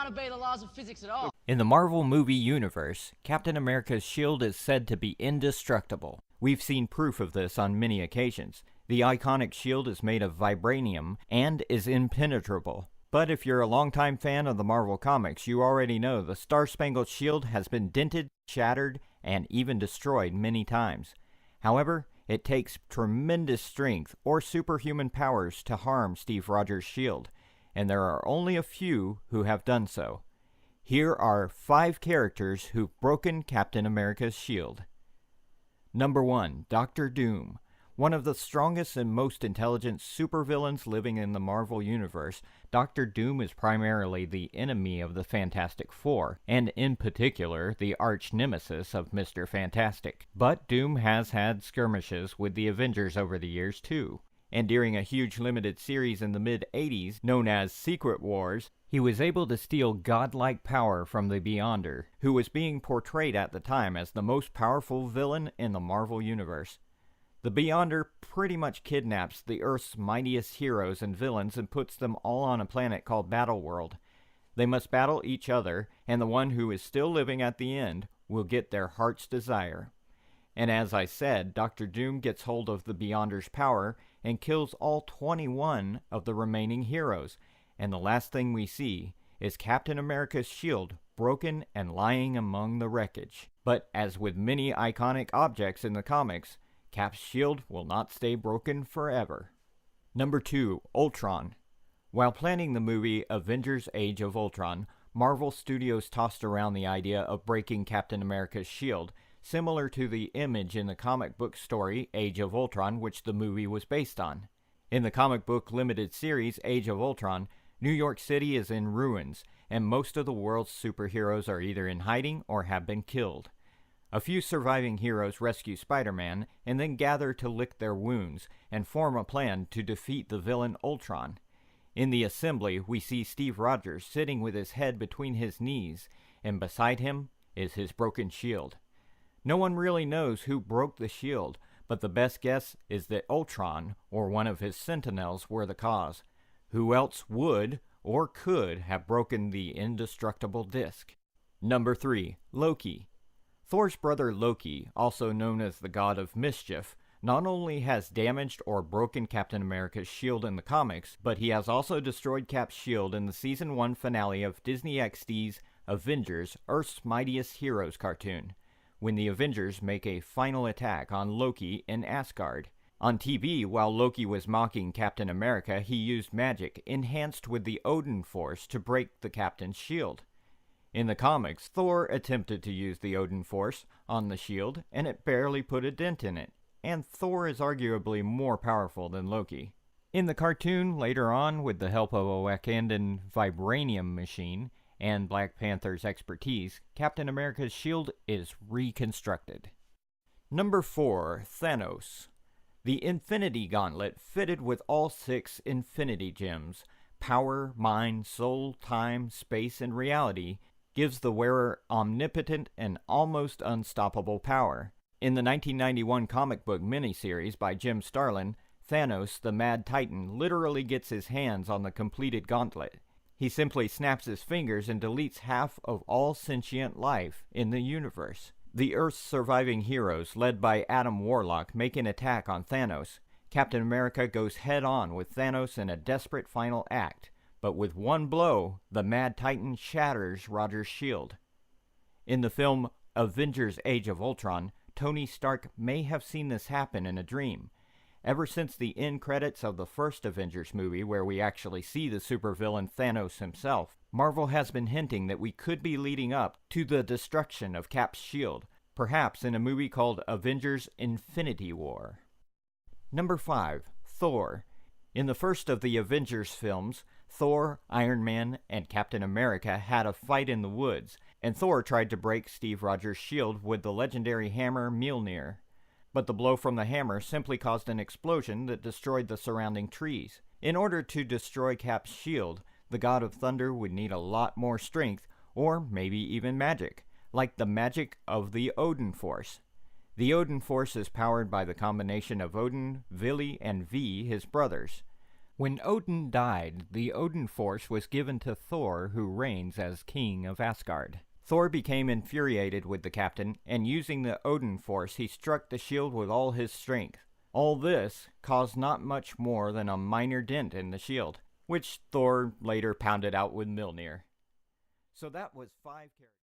can't obey the laws of physics at all. In the Marvel movie universe, Captain America's shield is said to be indestructible. We've seen proof of this on many occasions. The iconic shield is made of vibranium and is impenetrable. But if you're a longtime fan of the Marvel Comics, you already know the Star-Spangled Shield has been dented, shattered, and even destroyed many times. However, it takes tremendous strength or superhuman powers to harm Steve Rogers' shield, and there are only a few who have done so. Here are 5 characters who've broken Captain America's shield. Number 1. Dr. Doom. One of the strongest and most intelligent supervillains living in the Marvel Universe, Dr. Doom is primarily the enemy of the Fantastic Four, and in particular, the arch-nemesis of Mr. Fantastic. But Doom has had skirmishes with the Avengers over the years too, and during a huge limited series in the mid-80s, known as Secret Wars, he was able to steal godlike power from the Beyonder, who was being portrayed at the time as the most powerful villain in the Marvel Universe. The Beyonder pretty much kidnaps the Earth's mightiest heroes and villains and puts them all on a planet called Battleworld. They must battle each other, and the one who is still living at the end will get their heart's desire. And as I said, Dr. Doom gets hold of the Beyonder's power and kills all 21 of the remaining heroes, and the last thing we see is Captain America's shield broken and lying among the wreckage. But as with many iconic objects in the comics, Cap's shield will not stay broken forever. Number 2. Ultron. While planning the movie Avengers Age of Ultron, Marvel Studios tossed around the idea of breaking Captain America's shield, similar to the image in the comic book story Age of Ultron, which the movie was based on. In the comic book limited series Age of Ultron, New York City is in ruins, and most of the world's superheroes are either in hiding or have been killed. A few surviving heroes rescue Spider-Man and then gather to lick their wounds and form a plan to defeat the villain Ultron. In the assembly, we see Steve Rogers sitting with his head between his knees, and beside him is his broken shield. No one really knows who broke the shield, but the best guess is that Ultron or one of his Sentinels were the cause. Who else would or could have broken the indestructible disc? Number 3. Loki. Thor's brother Loki, also known as the God of Mischief, not only has damaged or broken Captain America's shield in the comics, but he has also destroyed Cap's shield in the Season 1 finale of Disney XD's Avengers Earth's Mightiest Heroes cartoon, when the Avengers make a final attack on Loki in Asgard. On TV, while Loki was mocking Captain America, he used magic enhanced with the Odin Force to break the Captain's shield. In the comics, Thor attempted to use the Odin Force on the shield, and it barely put a dent in it, and Thor is arguably more powerful than Loki. In the cartoon, later on, with the help of a Wakandan vibranium machine and Black Panther's expertise, Captain America's shield is reconstructed. Number 4. Thanos. The Infinity Gauntlet, fitted with all 6 Infinity Gems, power, mind, soul, time, space, and reality, gives the wearer omnipotent and almost unstoppable power. In the 1991 comic book miniseries by Jim Starlin, Thanos, the Mad Titan, literally gets his hands on the completed gauntlet. He simply snaps his fingers and deletes half of all sentient life in the universe. The Earth's surviving heroes, led by Adam Warlock, make an attack on Thanos. Captain America goes head-on with Thanos in a desperate final act, but with one blow, the Mad Titan shatters Rogers' shield. In the film Avengers Age of Ultron, Tony Stark may have seen this happen in a dream. Ever since the end credits of the first Avengers movie, where we actually see the supervillain Thanos himself, Marvel has been hinting that we could be leading up to the destruction of Cap's shield, perhaps in a movie called Avengers Infinity War. Number 5. Thor. In the first of the Avengers films, Thor, Iron Man, and Captain America had a fight in the woods, and Thor tried to break Steve Rogers' shield with the legendary hammer Mjolnir. But the blow from the hammer simply caused an explosion that destroyed the surrounding trees. In order to destroy Cap's shield, the God of Thunder would need a lot more strength, or maybe even magic, like the magic of the Odin Force. The Odin Force is powered by the combination of Odin, Vili, and V, his brothers. When Odin died, the Odin Force was given to Thor, who reigns as king of Asgard. Thor became infuriated with the captain, and using the Odin Force, he struck the shield with all his strength. All this caused not much more than a minor dent in the shield, which Thor later pounded out with Mjolnir. So that was 5 characters.